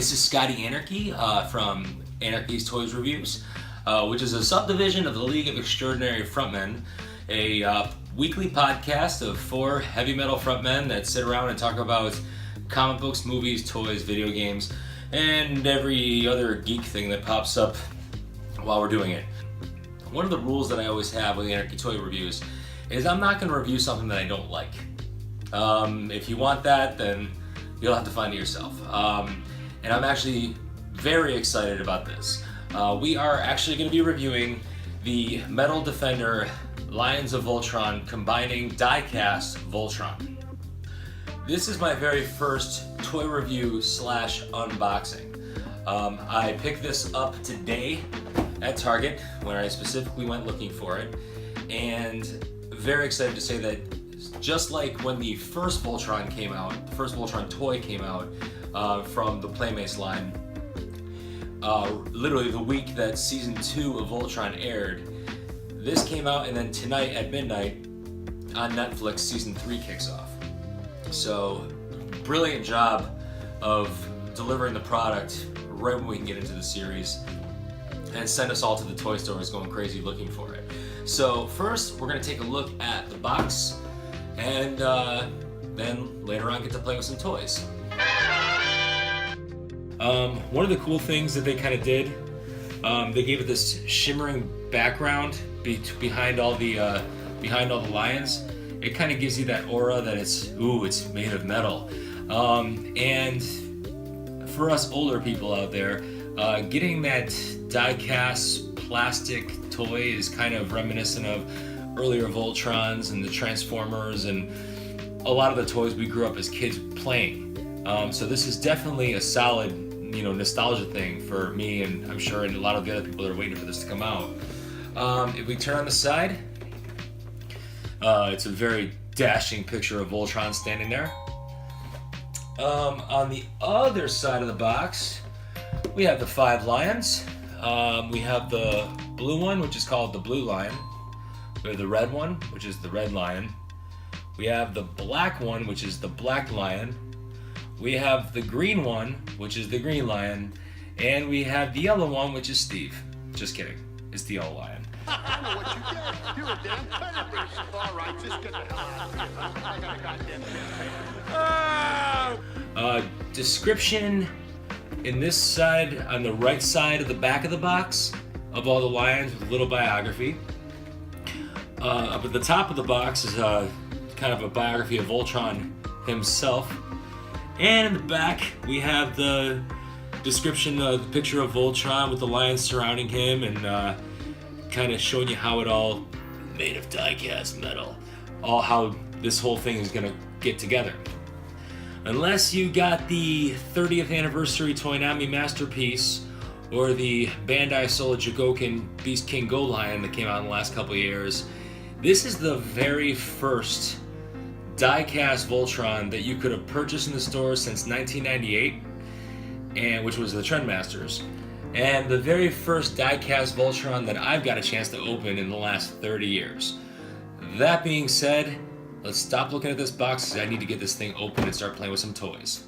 This is Scotty Anarchy from Anarchy's Toys Reviews, which is a subdivision of the League of Extraordinary Frontmen, a weekly podcast of 4 heavy metal frontmen that sit around and talk about comic books, movies, toys, video games, and every other geek thing that pops up while we're doing it. One of the rules that I always have with the Anarchy Toy Reviews is I'm not going to review something that I don't like. If you want that, then you'll have to find it yourself. And I'm actually very excited about this. We are actually going to be reviewing the Metal Defender Lions of Voltron combining die-cast Voltron. This is my very first toy review / unboxing. I picked this up today at Target when I specifically went looking for it, and very excited to say that just like when the first Voltron came out, the first Voltron toy came out from the Playmates line, literally the week that season 2 of Voltron aired, this came out, and then tonight at midnight on Netflix, season 3 kicks off. So, brilliant job of delivering the product right when we can get into the series and send us all to the toy stores going crazy looking for it. So first, we're going to take a look at the box, and then later on get to play with some toys. One of the cool things that they kind of did, they gave it this shimmering background behind all the lions. It kind of gives you that aura that it's made of metal. And for us older people out there, getting that die-cast plastic toy is kind of reminiscent of earlier Voltrons and the Transformers and a lot of the toys we grew up as kids playing. So this is definitely a solid, nostalgia thing for me, and I'm sure and a lot of the other people that are waiting for this to come out. If we turn on the side, it's a very dashing picture of Voltron standing there. On the other side of the box, we have the 5 lions. We have the blue one, which is called the Blue Lion. We have the red one, which is the Red Lion. We have the black one, which is the Black Lion. We have the green one, which is the Green Lion. And we have the yellow one, which is Steve. Just kidding. It's the Yellow Lion. I know what you get. You're a damn predator. All right, just get the hell out of here. I got a goddamn Description in this side, on the right side of the back of the box, of all the lions with a little biography. Up at the top of the box is kind of a biography of Voltron himself. And in the back, we have the description of the picture of Voltron with the lions surrounding him, and kind of showing you how it all made of die-cast metal, how this whole thing is going to get together. Unless you got the 30th anniversary Toynami Masterpiece or the Bandai Soul Jogoken Beast King Gold Lion that came out in the last couple of years, this is the very first die-cast Voltron that you could have purchased in the store since 1998, and which was the Trendmasters, and the very first die-cast Voltron that I've got a chance to open in the last 30 years. That being said, let's stop looking at this box because I need to get this thing open and start playing with some toys.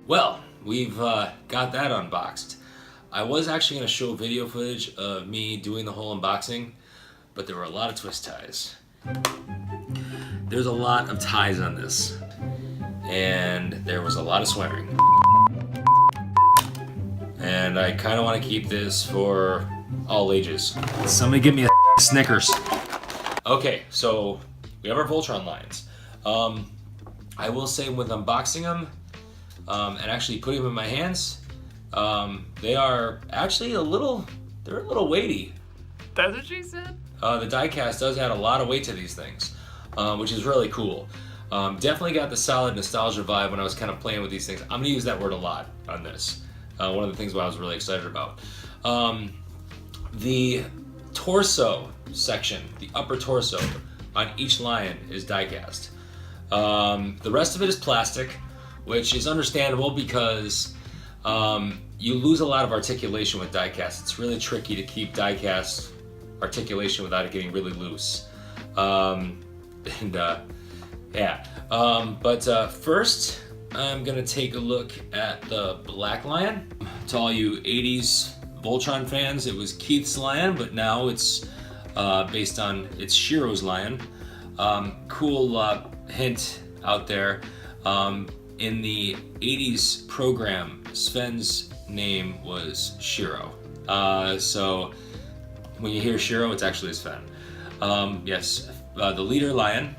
Well, we've got that unboxed. I was actually going to show video footage of me doing the whole unboxing, but there were a lot of twist ties. There's a lot of ties on this, and there was a lot of swearing. And I kind of want to keep this for all ages. Somebody give me a Snickers. Okay, so we have our Voltron lions. I will say with unboxing them and actually putting them in my hands, they are actually a little weighty. That's what she said? The die-cast does add a lot of weight to these things, which is really cool. Definitely got the solid nostalgia vibe when I was kind of playing with these things. I'm going to use that word a lot on this. One of the things I was really excited about. The torso section, the upper torso on each lion is die-cast. The rest of it is plastic, which is understandable because you lose a lot of articulation with die-cast. It's really tricky to keep die-cast articulation without it getting really loose. First, I'm gonna take a look at the Black Lion. To all you 80s Voltron fans, it was Keith's lion, but now it's based on it's Shiro's lion. Cool hint out there. In the 80s program, Sven's name was Shiro. So when you hear Shiro, it's actually Sven. Yes, the leader lion.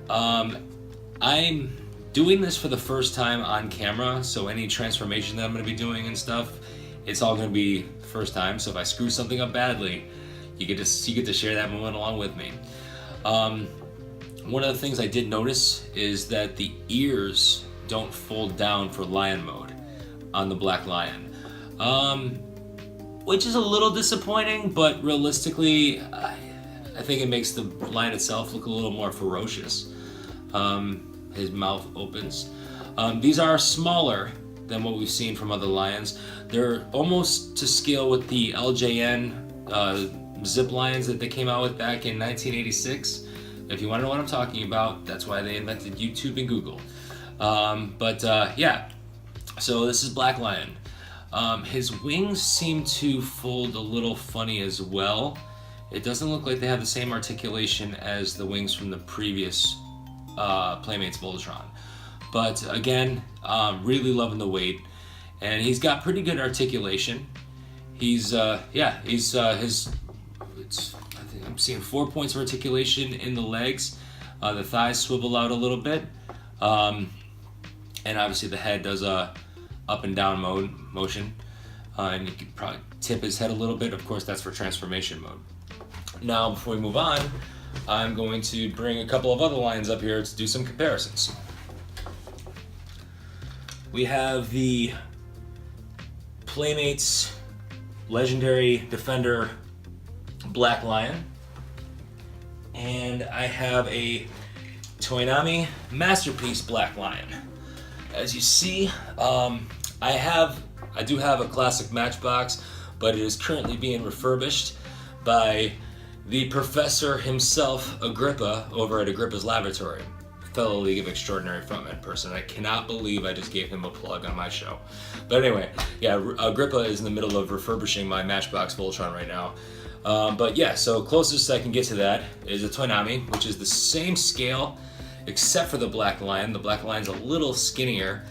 I'm doing this for the first time on camera, so any transformation that I'm going to be doing and stuff, it's all going to be first time. So if I screw something up badly, you get to share that moment along with me. One of the things I did notice is that the ears don't fold down for lion mode on the Black Lion, which is a little disappointing, but realistically, I think it makes the lion itself look a little more ferocious. His mouth opens. These are smaller than what we've seen from other lions. They're almost to scale with the LJN zip lions that they came out with back in 1986. If you want to know what I'm talking about, that's why they invented YouTube and Google. Yeah, so this is Black Lion. His wings seem to fold a little funny as well. It doesn't look like they have the same articulation as the wings from the previous Playmates Voltron. But again, really loving the weight, and he's got pretty good articulation. He's I think I'm seeing 4 points of articulation in the legs. The thighs swivel out a little bit, and obviously the head does a up and down motion, and you could probably tip his head a little bit. Of course, that's for transformation mode. Now, before we move on, I'm going to bring a couple of other lions up here to do some comparisons. We have the Playmates Legendary Defender Black Lion, and I have a Toynami Masterpiece Black Lion. As you see, I do have a classic Matchbox, but it is currently being refurbished by the professor himself, Agrippa, over at Agrippa's Laboratory. Fellow League of Extraordinary Frontmen person. I cannot believe I just gave him a plug on my show. But anyway, yeah, Agrippa is in the middle of refurbishing my Matchbox Voltron right now. But yeah, so closest I can get to that is a Toynami, which is the same scale, except for the Black Lion. The Black Lion's a little skinnier,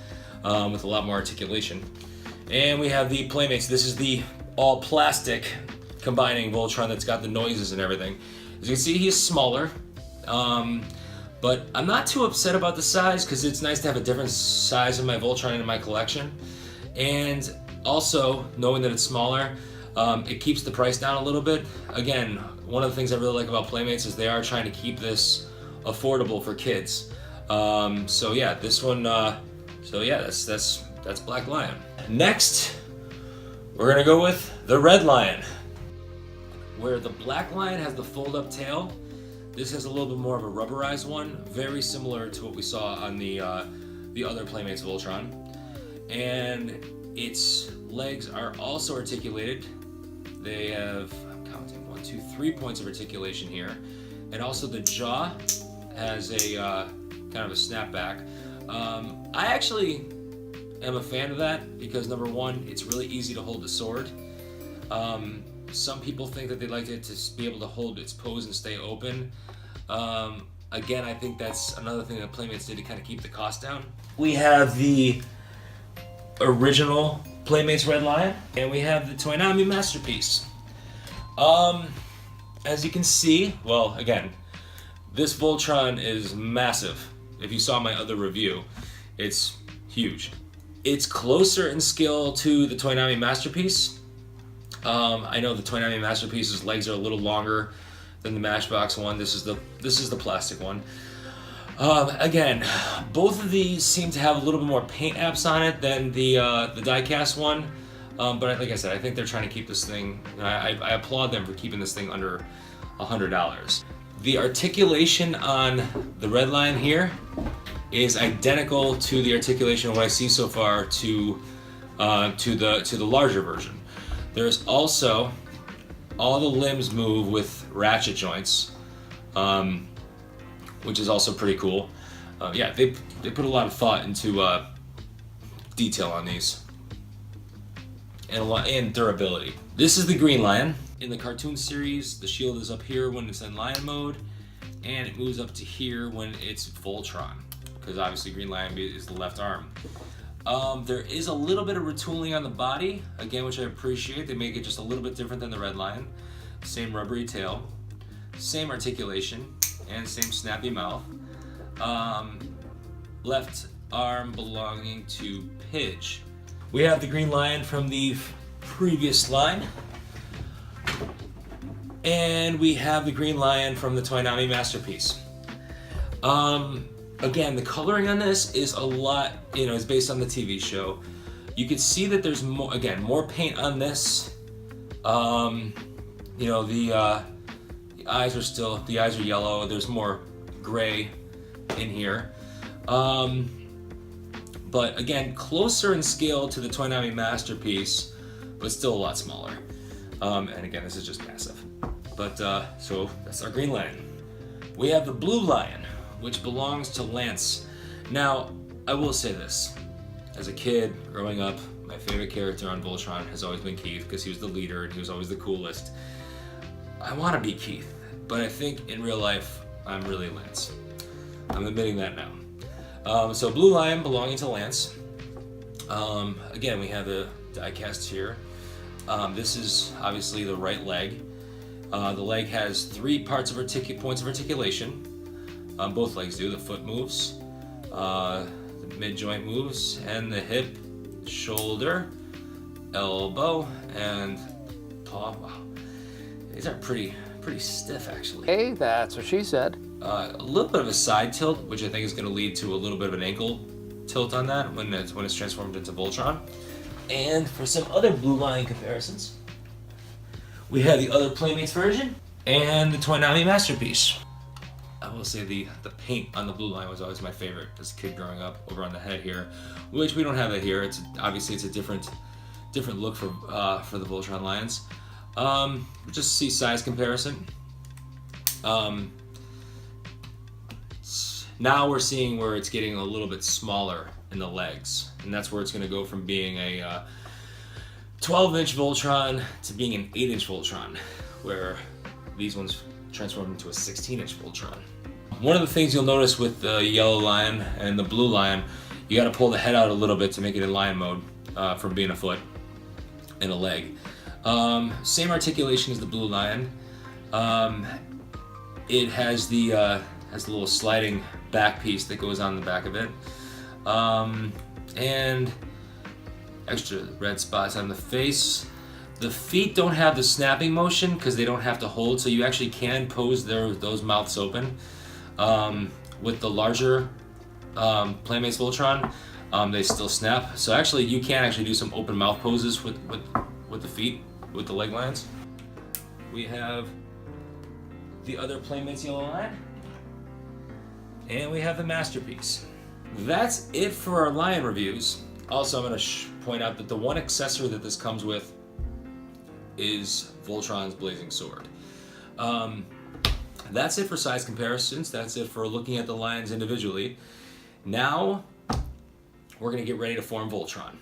with a lot more articulation. And we have the Playmates. This is the all plastic combining Voltron that's got the noises and everything. As you can see, he's smaller, but I'm not too upset about the size because it's nice to have a different size of my Voltron in my collection. And also, knowing that it's smaller, it keeps the price down a little bit. Again, one of the things I really like about Playmates is they are trying to keep this affordable for kids. So yeah, this one, that's Black Lion. Next, we're gonna go with the Red Lion. Where the Black Lion has the fold-up tail, this has a little bit more of a rubberized one, very similar to what we saw on the other Playmates Voltron. And its legs are also articulated. They have, I'm counting, 1, 2, 3 points of articulation here. And also the jaw has a kind of a snapback. I actually am a fan of that because number one, it's really easy to hold the sword. Some people think that they'd like it to be able to hold its pose and stay open. Again, I think that's another thing that Playmates did to kind of keep the cost down. We have the original Playmates Red Lion, and we have the Toynami Masterpiece. As you can see, well, again, this Voltron is massive. If you saw my other review, it's huge. It's closer in scale to the Toynami Masterpiece. I know the Toynami Masterpiece's legs are a little longer than the Matchbox one. This is the plastic one. Again, both of these seem to have a little bit more paint apps on it than the die-cast one. But like I said, I think they're trying to keep this thing. I applaud them for keeping this thing under $100. The articulation on the Red Lion here is identical to the articulation of what I see so far to the larger version. There's also all the limbs move with ratchet joints, which is also pretty cool. Yeah, they put a lot of thought into detail on these, and durability. This is the Green Lion. In the cartoon series, the shield is up here when it's in lion mode, and it moves up to here when it's Voltron, because obviously Green Lion is the left arm. There is a little bit of retooling on the body, again, which I appreciate. They make it just a little bit different than the Red Lion. Same rubbery tail, same articulation, and same snappy mouth. Left arm belonging to Pidge. We have the Green Lion from the previous line, and we have the Green Lion from the Toonami Masterpiece. Again, the coloring on this is a lot, it's based on the TV show. You can see that there's more paint on this. The eyes are yellow. There's more gray in here. But again, closer in scale to the Toonami Masterpiece, but still a lot smaller. And again, this is just massive. But, so that's our Green Lion. We have the Blue Lion, which belongs to Lance. Now, I will say this. As a kid, growing up, my favorite character on Voltron has always been Keith, because he was the leader and he was always the coolest. I want to be Keith, but I think in real life, I'm really Lance. I'm admitting that now. So Blue Lion belonging to Lance. Again, we have the die-cast here. This is obviously the right leg. The leg has 3 points of articulation. Both legs do. The foot moves, the mid-joint moves, and the hip, shoulder, elbow, and paw. Wow. These are pretty stiff, actually. Hey, that's what she said. A little bit of a side tilt, which I think is going to lead to a little bit of an ankle tilt on that when it's transformed into Voltron. And for some other Blue Lion comparisons, we have the other Playmates version and the Toonami Masterpiece. I will say the paint on the Blue Lion was always my favorite as a kid growing up, over on the head here, which we don't have that here. It's a different look for the Voltron Lions. Just see size comparison. Now we're seeing where it's getting a little bit smaller in the legs, and that's where it's going to go from being a 12-inch Voltron to being an 8-inch Voltron, where these ones transform into a 16-inch Voltron. One of the things you'll notice with the Yellow Lion and the Blue Lion, you got to pull the head out a little bit to make it in lion mode from being a foot and a leg. Same articulation as the Blue Lion. It has the little sliding back piece that goes on the back of it, and extra red spots on the face. The feet don't have the snapping motion because they don't have to hold, so you actually can pose those mouths open. With the larger Playmates Voltron, they still snap. So actually, you can actually do some open mouth poses with the feet, with the leg lines. We have the other Playmates Yellow Lion, and we have the Masterpiece. That's it for our Lion reviews. Also, I'm going to point out that the one accessory that this comes with is Voltron's Blazing Sword. That's it for size comparisons. That's it for looking at the lions individually. Now, we're going to get ready to form Voltron.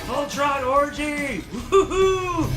Voltron Orgy! Woohoo!